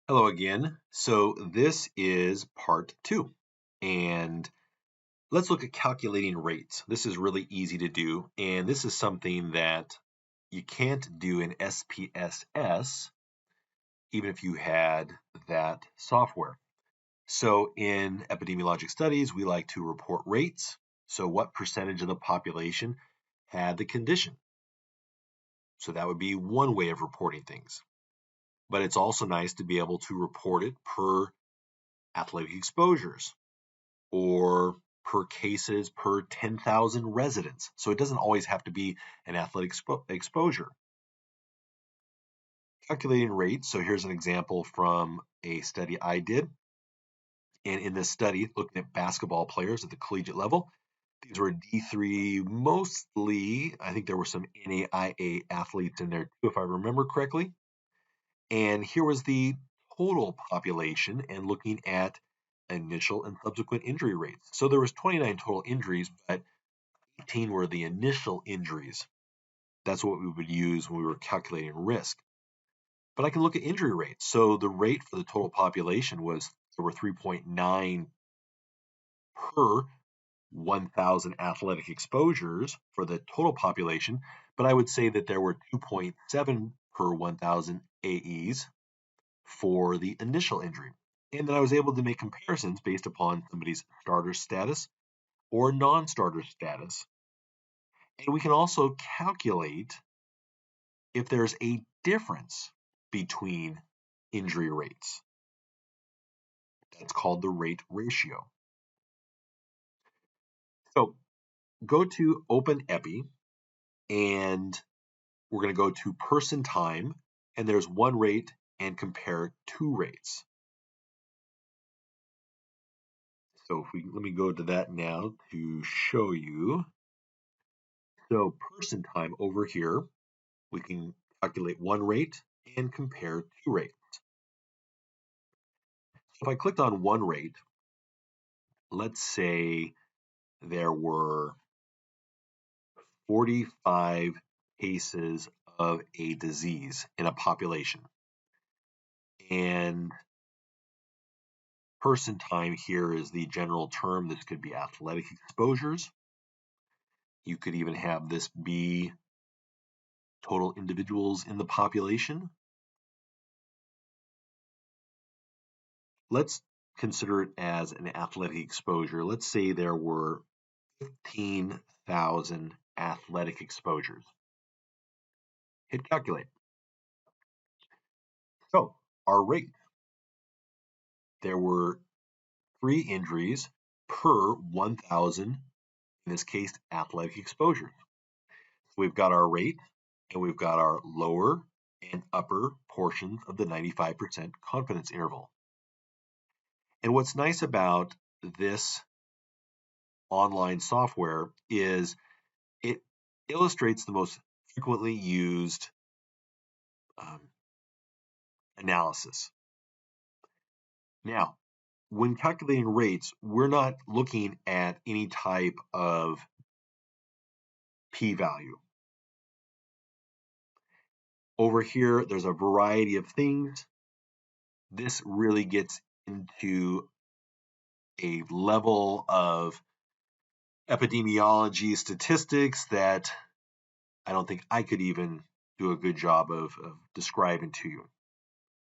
Hello again. So this is part two, and let's look at calculating rates. This is really easy to do, and this is something that you can't do in SPSS even if you had that software. So in epidemiologic studies, we like to report rates. So what percentage of the population had the condition? So that would be one way of reporting things. But it's also nice to be able to report it per athletic exposures, or per cases per 10,000 residents. So it doesn't always have to be an athletic exposure. Calculating rates. So here's an example from a study I did. And in this study, looking at basketball players at the collegiate level, these were D3 mostly. I think there were some NAIA athletes in there too, if I remember correctly. And here was the total population and looking at initial and subsequent injury rates. So there was 29 total injuries, but 18 were the initial injuries. That's what we would use when we were calculating risk. But I can look at injury rates. So the rate for the total population was there were 3.9 per 1,000 athletic exposures for the total population, but I would say that there were 2.7 per 1,000 AEs for the initial injury. And then I was able to make comparisons based upon somebody's starter status or non-starter status. And we can also calculate if there's a difference between injury rates. That's called the rate ratio. So go to OpenEpi, and we're going to go to person time, and there's one rate, and compare two rates. So let me go to that now to show you. So person time over here, we can calculate one rate and compare two rates. If I clicked on one rate, let's say there were 45 cases of a disease in a population. And person time here is the general term. This could be athletic exposures. You could even have this be total individuals in the population. Let's consider it as an athletic exposure. Let's say there were 15,000 athletic exposures. Hit calculate. So our rate, there were 3 injuries per 1,000, in this case, athletic exposures. So we've got our rate, and we've got our lower and upper portions of the 95% confidence interval. And what's nice about this online software is it illustrates the most frequently used um, analysis. Now, when calculating rates, we're not looking at any type of p-value. Over here, there's a variety of things. This really gets into a level of epidemiology statistics that I don't think I could even do a good job of describing to you.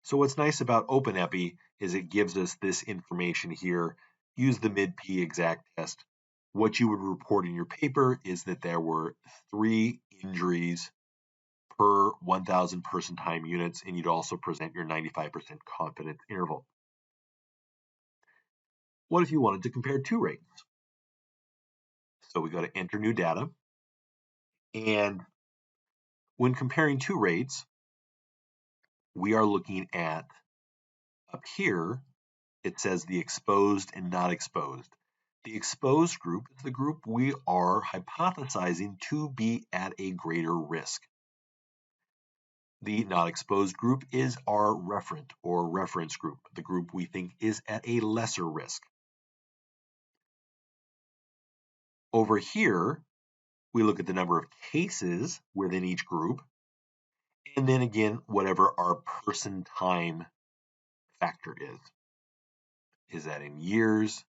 So what's nice about OpenEpi is it gives us this information here. Use the mid-P exact test. What you would report in your paper is that there were 3 injuries per 1,000 person time units, and you'd also present your 95% confidence interval. What if you wanted to compare two rates? So we go to enter new data, and when comparing two rates, we are looking at up here, it says the exposed and not exposed. The exposed group is the group we are hypothesizing to be at a greater risk. The not exposed group is our referent or reference group, the group we think is at a lesser risk. Over here, we look at the number of cases within each group, and then again, whatever our person time factor is. Is that in years?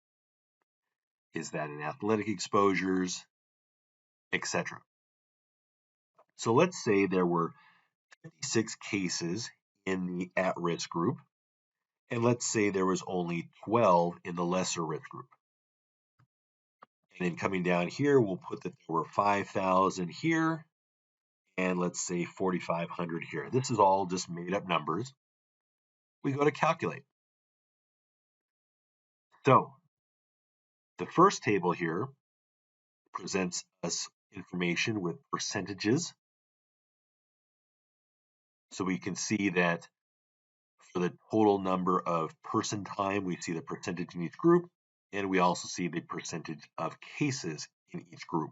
Is that in athletic exposures, etc.? So let's say there were 56 cases in the at-risk group, and let's say there was only 12 in the lesser risk group. And then coming down here, we'll put that there were 5,000 here, and let's say 4,500 here. This is all just made up numbers. We go to calculate. So the first table here presents us information with percentages. So we can see that for the total number of person time, we see the percentage in each group, and we also see the percentage of cases in each group.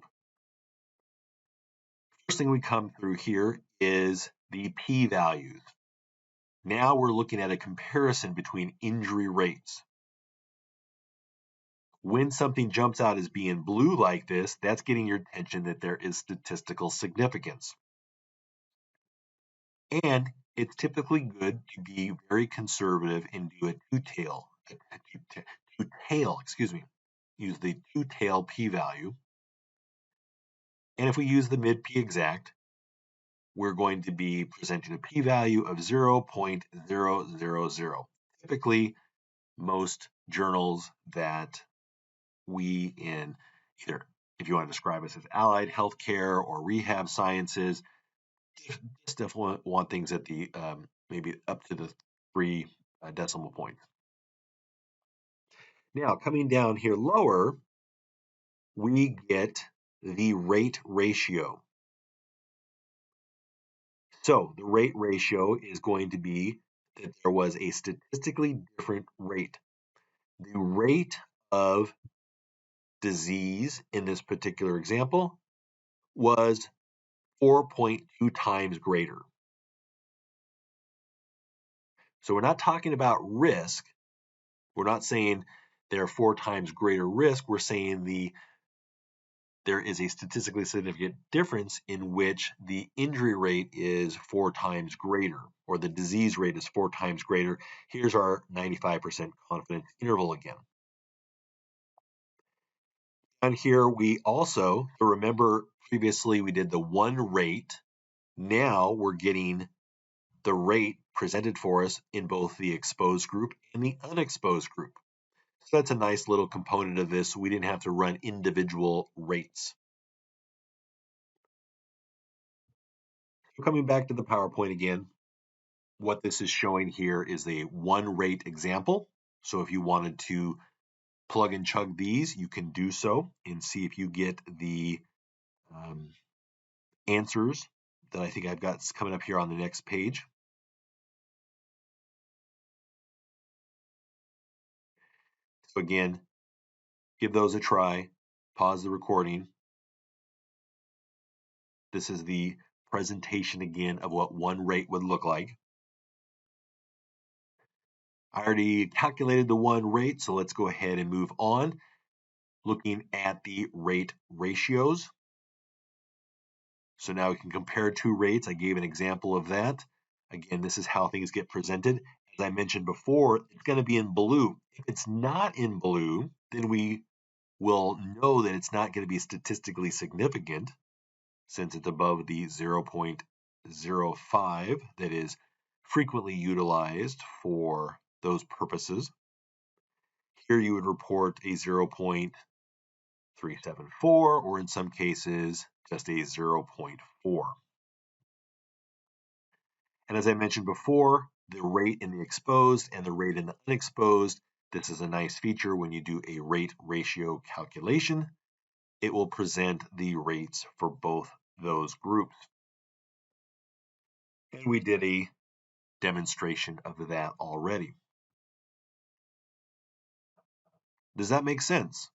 First thing we come through here is the p-values. Now we're looking at a comparison between injury rates. When something jumps out as being blue like this, that's getting your attention that there is statistical significance. And it's typically good to be very conservative and do a two-tail, use the two-tail p-value. And if we use the mid-p exact, we're going to be presenting a p-value of 0.000. Typically, most journals that we in either, if you want to describe us as allied healthcare or rehab sciences, just definitely want things at the maybe up to the 3 decimal points. Now, coming down here lower, we get the rate ratio. So the rate ratio is going to be that there was a statistically different rate. The rate of disease in this particular example was 4.2 times greater. So we're not talking about risk. We're not saying there are 4 times greater risk. We're saying there is a statistically significant difference in which the injury rate is 4 times greater, or the disease rate is 4 times greater. Here's our 95% confidence interval again. And here we also, remember previously we did the one rate. Now we're getting the rate presented for us in both the exposed group and the unexposed group. So that's a nice little component of this. We didn't have to run individual rates. So coming back to the PowerPoint again, what this is showing here is a one rate example. So if you wanted to plug and chug these, you can do so and see if you get the answers that I think I've got coming up here on the next page. So again, give those a try, pause the recording. This is the presentation again of what one rate would look like. I already calculated the one rate, so let's go ahead and move on. Looking at the rate ratios. So now we can compare two rates. I gave an example of that. Again, this is how things get presented. As I mentioned before, it's going to be in blue. If it's not in blue, then we will know that it's not going to be statistically significant since it's above the 0.05 that is frequently utilized for those purposes. Here you would report a 0.374, or in some cases, just a 0.4. And as I mentioned before, the rate in the exposed and the rate in the unexposed, this is a nice feature when you do a rate ratio calculation. It will present the rates for both those groups. And we did a demonstration of that already. Does that make sense?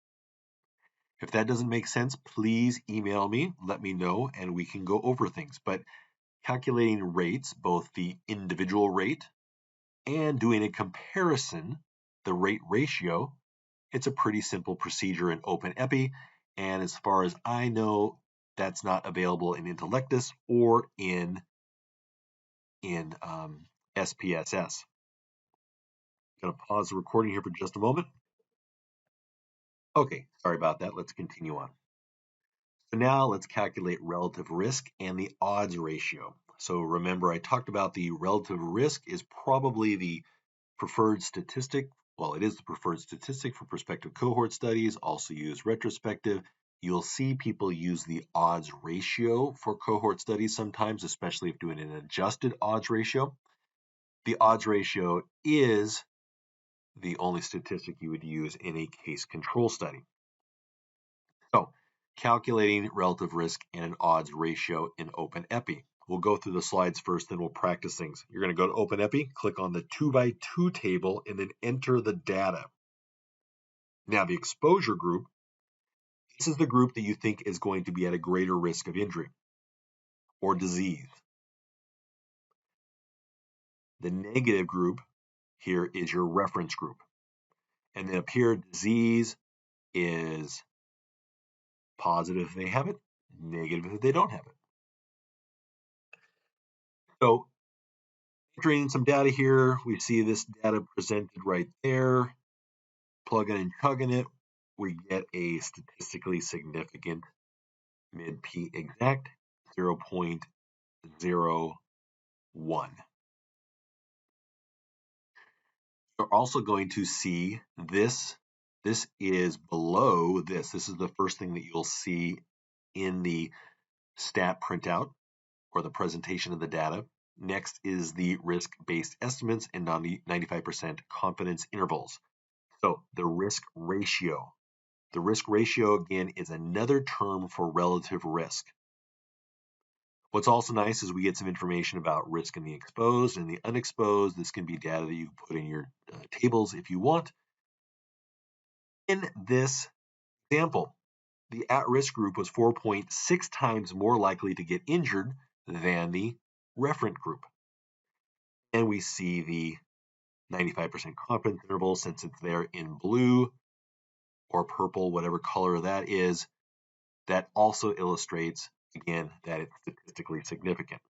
If that doesn't make sense, please email me, let me know, and we can go over things. But calculating rates, both the individual rate and doing a comparison, the rate ratio, it's a pretty simple procedure in OpenEpi. And as far as I know, that's not available in Intellectus or in SPSS. Going to pause the recording here for just a moment. Okay, sorry about that. Let's continue on. So now let's calculate relative risk and the odds ratio. So remember, I talked about the relative risk is probably the preferred statistic. Well, it is the preferred statistic for prospective cohort studies, also use retrospective. You'll see people use the odds ratio for cohort studies sometimes, especially if doing an adjusted odds ratio. The odds ratio is the only statistic you would use in a case control study. So, calculating relative risk and an odds ratio in OpenEpi. We'll go through the slides first, then we'll practice things. You're going to go to OpenEpi, click on the 2x2 table, and then enter the data. Now, the exposure group, this is the group that you think is going to be at a greater risk of injury or disease. The negative group here is your reference group. And then up here, disease is positive if they have it, negative if they don't have it. So entering some data here, we see this data presented right there. Plugging and chugging it, we get a statistically significant mid-p exact 0.01. You're also going to see this. This is below this. This is the first thing that you'll see in the stat printout or the presentation of the data. Next is the risk-based estimates and 95% confidence intervals. So the risk ratio. The risk ratio, again, is another term for relative risk. What's also nice is we get some information about risk in the exposed and the unexposed. This can be data that you put in your tables if you want. In this example, the at-risk group was 4.6 times more likely to get injured than the referent group. And we see the 95% confidence interval, since it's there in blue or purple, whatever color that is, that also illustrates, again, that it's statistically significant.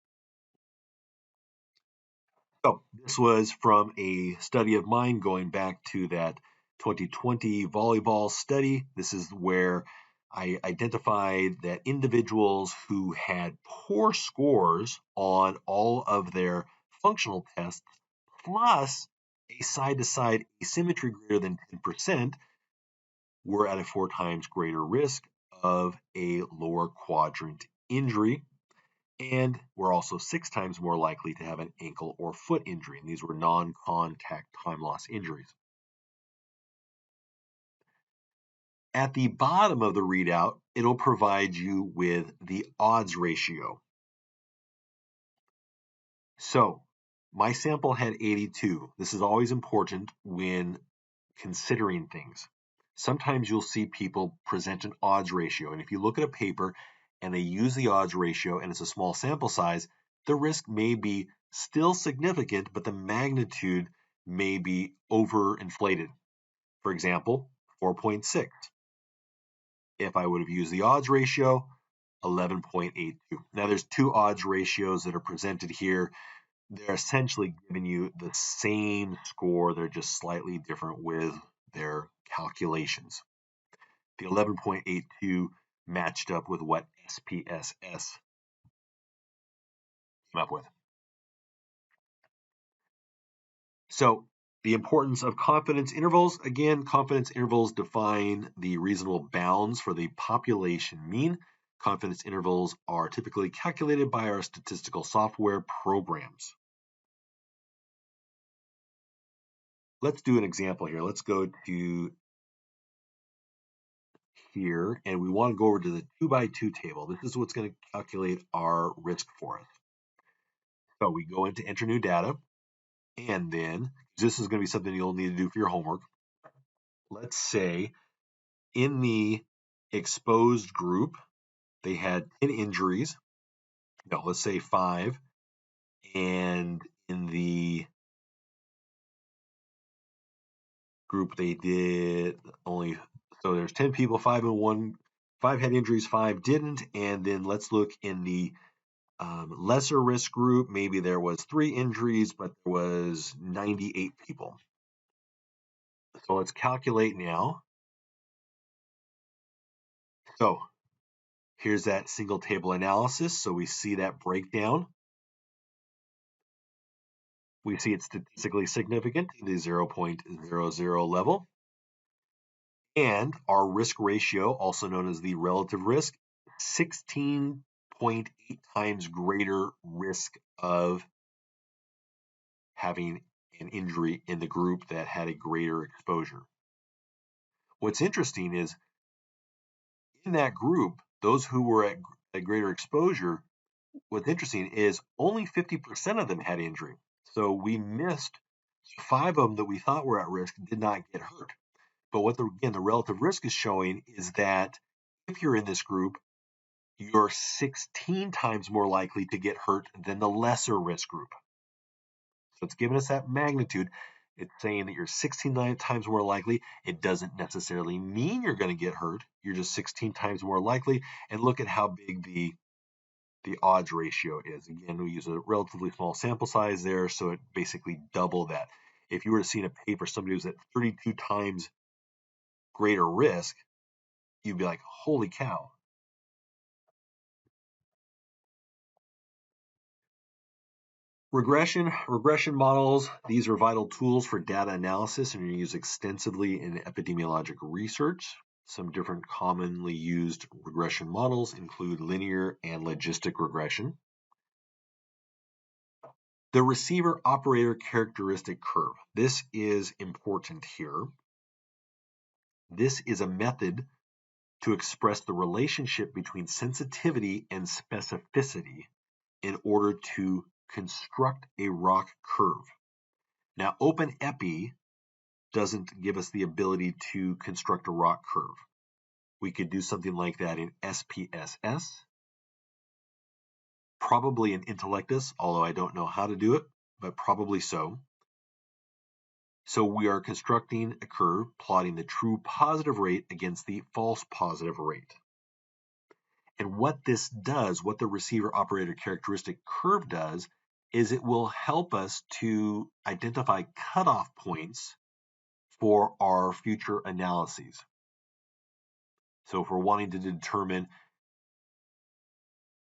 So this was from a study of mine going back to that 2020 volleyball study. This is where I identified that individuals who had poor scores on all of their functional tests, plus a side-to-side asymmetry greater than 10%, were at a 4 times greater risk of a lower quadrant injury, and were also 6 times more likely to have an ankle or foot injury. And these were non-contact time loss injuries. At the bottom of the readout, it'll provide you with the odds ratio. So my sample had 82. This is always important when considering things. Sometimes you'll see people present an odds ratio, and if you look at a paper and they use the odds ratio and it's a small sample size, the risk may be still significant, but the magnitude may be overinflated. For example, 4.6. If I would have used the odds ratio, 11.82. Now there's two odds ratios that are presented here. They're essentially giving you the same score. They're just slightly different with their calculations. The 11.82 matched up with what SPSS came up with. So the importance of confidence intervals. Again, confidence intervals define the reasonable bounds for the population mean. Confidence intervals are typically calculated by our statistical software programs. Let's do an example here. Let's go to here, and we want to go over to the 2x2 table. This is what's going to calculate our risk for us. So we go into enter new data, and then this is going to be something you'll need to do for your homework. Let's say in the exposed group, they had 10 injuries. No, let's say 5. And in the group, they did only, so there's 10 people, 5 and 1, 5 had injuries, 5 didn't. And then let's look in the lesser risk group. Maybe there was 3 injuries, but there was 98 people. So let's calculate now. So here's that single table analysis. So we see that breakdown. We see it's statistically significant to the 0.00 level. And our risk ratio, also known as the relative risk, 16.8 times greater risk of having an injury in the group that had a greater exposure. What's interesting is in that group, those who were at a greater exposure, what's interesting is only 50% of them had injury. So we missed 5 of them that we thought were at risk did not get hurt. But what the relative risk is showing is that if you're in this group, you're 16 times more likely to get hurt than the lesser risk group. So it's giving us that magnitude. It's saying that you're 16 times more likely. It doesn't necessarily mean you're going to get hurt. You're just 16 times more likely. And look at how big the odds ratio is. Again, we use a relatively small sample size there, so it basically double that. If you were to see in a paper somebody who's at 32 times greater risk, you'd be like, holy cow. Regression models, these are vital tools for data analysis and are used extensively in epidemiologic research. Some different commonly used regression models include linear and logistic regression. The receiver operator characteristic curve. This is important here. This is a method to express the relationship between sensitivity and specificity in order to construct a ROC curve. Now, OpenEpi doesn't give us the ability to construct a ROC curve. We could do something like that in SPSS, probably in Intellectus, although I don't know how to do it, but probably so. So we are constructing a curve, plotting the true positive rate against the false positive rate. And what this does, what the receiver operator characteristic curve does, is it will help us to identify cutoff points for our future analyses. So if we're wanting to determine,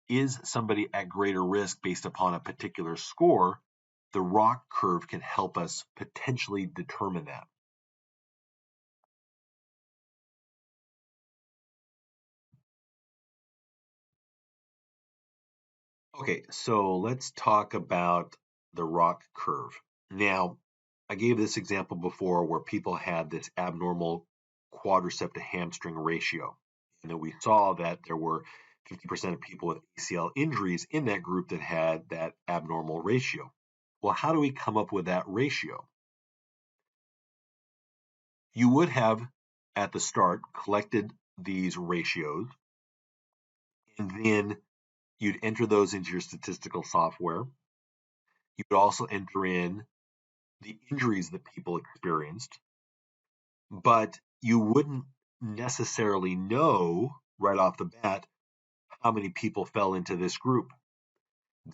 is somebody at greater risk based upon a particular score, the ROC curve can help us potentially determine that. Okay, so let's talk about the ROC curve. Now, I gave this example before where people had this abnormal quadricep to hamstring ratio. And then we saw that there were 50% of people with ACL injuries in that group that had that abnormal ratio. Well, how do we come up with that ratio? You would have, at the start, collected these ratios, and then you'd enter those into your statistical software. You would also enter in the injuries that people experienced, but you wouldn't necessarily know right off the bat how many people fell into this group.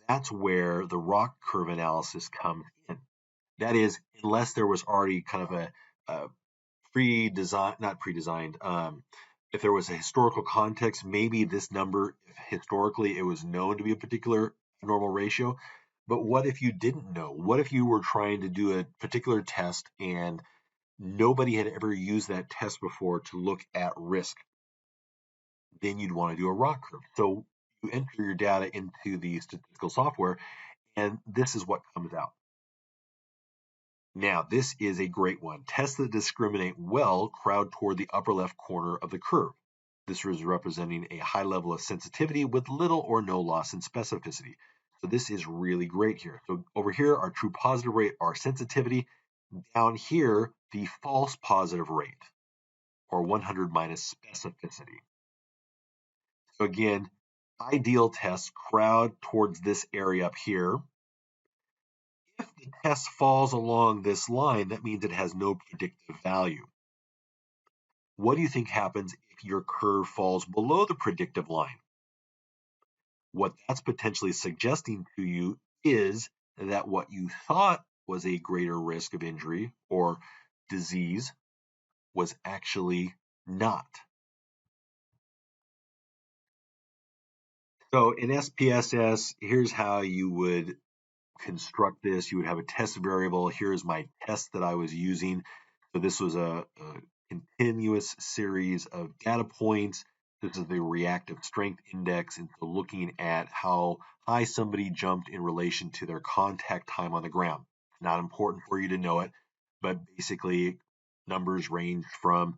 That's where the ROC curve analysis comes in. That is, unless there was already kind of a not pre-designed, if there was a historical context, maybe this number, historically, it was known to be a particular normal ratio. But what if you didn't know? What if you were trying to do a particular test and nobody had ever used that test before to look at risk? Then you'd want to do a ROC curve. So you enter your data into the statistical software, and this is what comes out. Now, this is a great one. Tests that discriminate well crowd toward the upper left corner of the curve. This is representing a high level of sensitivity with little or no loss in specificity. So this is really great here. So over here, our true positive rate, our sensitivity. Down here, the false positive rate, or 100 minus specificity. So again, ideal tests crowd towards this area up here. If the test falls along this line, that means it has no predictive value. What do you think happens if your curve falls below the predictive line? What that's potentially suggesting to you is that what you thought was a greater risk of injury or disease was actually not. So in SPSS, here's how you would construct this. You would have a test variable. Here's my test that I was using. So this was a continuous series of data points. This is the reactive strength index. And so looking at how high somebody jumped in relation to their contact time on the ground. Not important for you to know it, but basically numbers range from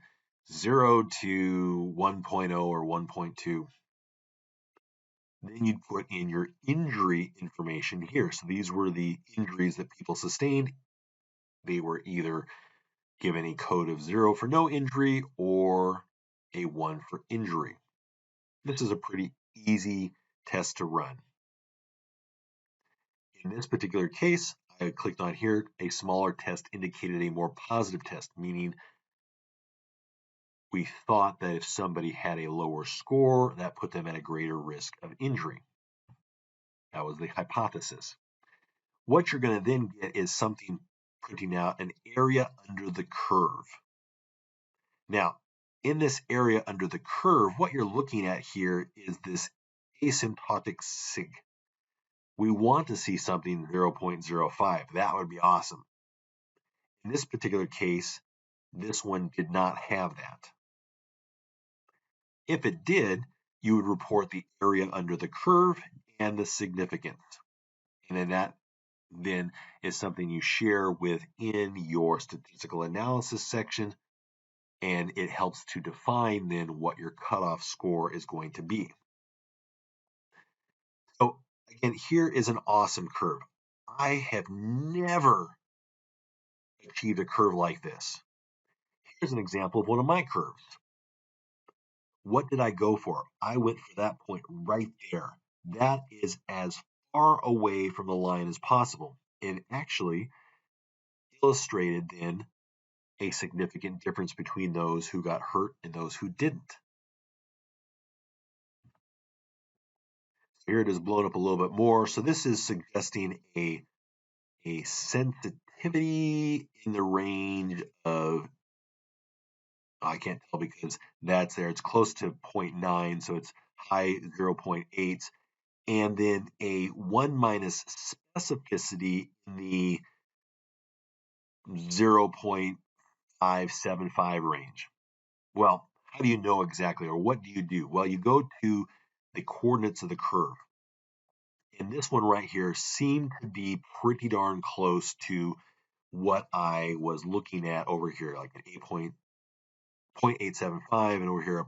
0 to 1.0 or 1.2. Then you'd put in your injury information here. So these were the injuries that people sustained. They were either given a code of 0 for no injury or a 1 for injury. This is a pretty easy test to run. In this particular case, I clicked on here, a smaller test indicated a more positive test, meaning we thought that if somebody had a lower score, that put them at a greater risk of injury. That was the hypothesis. What you're going to then get is something printing out an area under the curve. Now, in this area under the curve, what you're looking at here is this asymptotic sig. We want to see something 0.05. That would be awesome. In this particular case, this one did not have that. If it did, you would report the area under the curve and the significance. And then that then is something you share within your statistical analysis section, and it helps to define then what your cutoff score is going to be. So again, here is an awesome curve. I have never achieved a curve like this. Here's an example of one of my curves. What did I go for? I went for that point right there. That is as far away from the line as possible. It actually illustrated then a significant difference between those who got hurt and those who didn't. Here it is blown up a little bit more. So this is suggesting a sensitivity in the range of, I can't tell because that's there. It's close to 0.9, so it's high 0.8s. And then a 1 minus specificity in the 0.575 range. Well, how do you know exactly, or what do you do? Well, you go to the coordinates of the curve. And this one right here seemed to be pretty darn close to what I was looking at over here, like an 0.875, and over here a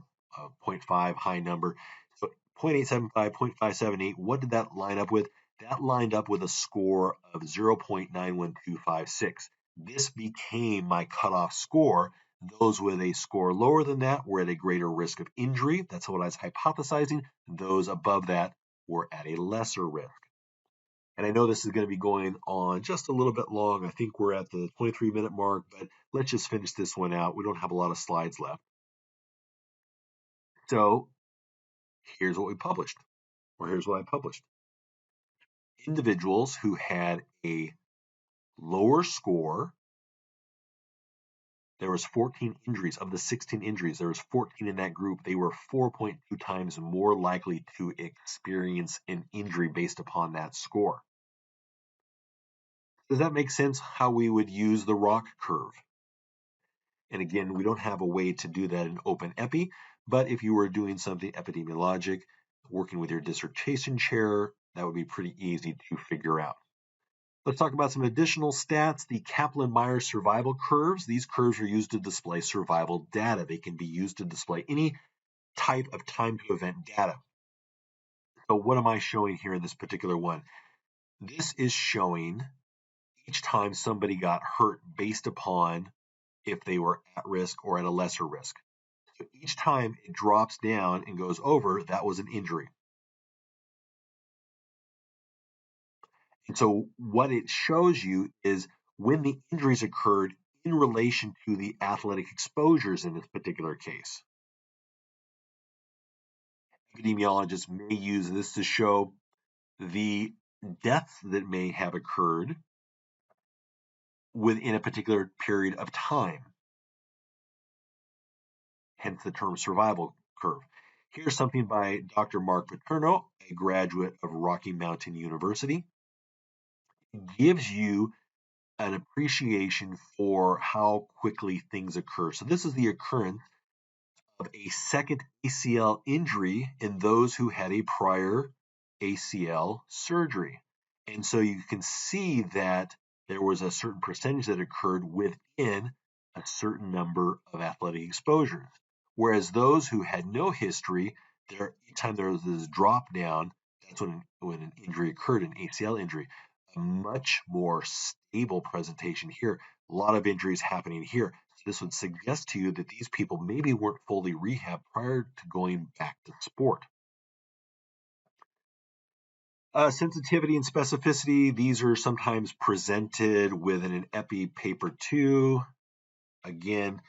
0.5 high number. So 0.875, 0.578, what did that line up with? That lined up with a score of 0.91256. This became my cutoff score. Those with a score lower than that were at a greater risk of injury. That's what I was hypothesizing. Those above that were at a lesser risk. And I know this is going to be going on just a little bit long. I think we're at the 23-minute mark, but let's just finish this one out. We don't have a lot of slides left. So here's what we published, or here's what I published. Individuals who had a lower score, there was 14 injuries. Of the 16 injuries, there was 14 in that group. They were 4.2 times more likely to experience an injury based upon that score. Does that make sense how we would use the ROC curve? And again, we don't have a way to do that in OpenEpi, but if you were doing something epidemiologic, working with your dissertation chair, that would be pretty easy to figure out. Let's talk about some additional stats. The Kaplan-Meier survival curves. These curves are used to display survival data. They can be used to display any type of time to event data. So what am I showing here in this particular one? This is showing each time somebody got hurt based upon if they were at risk or at a lesser risk. So each time it drops down and goes over, that was an injury. And so what it shows you is when the injuries occurred in relation to the athletic exposures in this particular case. Epidemiologists may use this to show the deaths that may have occurred within a particular period of time. hence the term survival curve. Here's something by Dr. Mark Paterno, a graduate of Rocky Mountain University. It gives you an appreciation for how quickly things occur. So this is the occurrence of a second ACL injury in those who had a prior ACL surgery. And so you can see that there was a certain percentage that occurred within a certain number of athletic exposures. Whereas those who had no history, each time there was this drop down, that's when an injury occurred, an ACL injury. A much more stable presentation here. A lot of injuries happening here. This would suggest to you that these people maybe weren't fully rehabbed prior to going back to sport. Sensitivity and specificity, these are sometimes presented within an epi paper too. Again,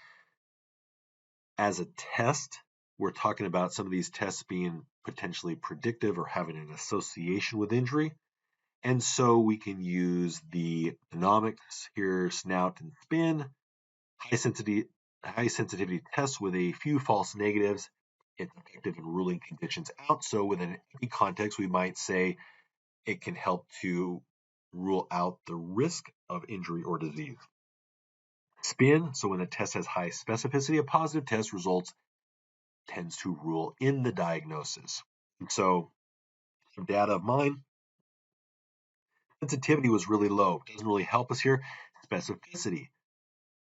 as a test, we're talking about some of these tests being potentially predictive or having an association with injury. And so we can use the anomics here, snout and spin, high sensitivity tests with a few false negatives. It's effective in ruling conditions out. So within an epi context, we might say it can help to rule out the risk of injury or disease. Spin, so when the test has high specificity, a positive test results tends to rule in the diagnosis. And so some data of mine, sensitivity was really low. Doesn't really help us here. Specificity,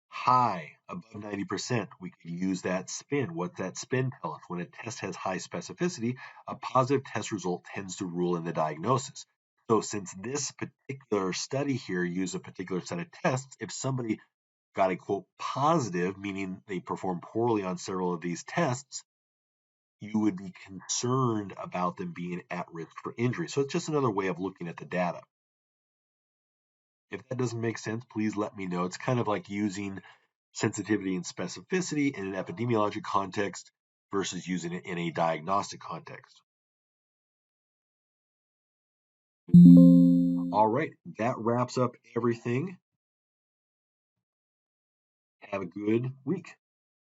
high, above 90%. We could use that spin. What's that spin tell us? When a test has high specificity, a positive test result tends to rule in the diagnosis. So since this particular study here used a particular set of tests, if somebody got a quote positive, meaning they performed poorly on several of these tests, you would be concerned about them being at risk for injury. So it's just another way of looking at the data. If that doesn't make sense, please let me know. It's kind of like using sensitivity and specificity in an epidemiologic context versus using it in a diagnostic context. All right, that wraps up everything. Have a good week.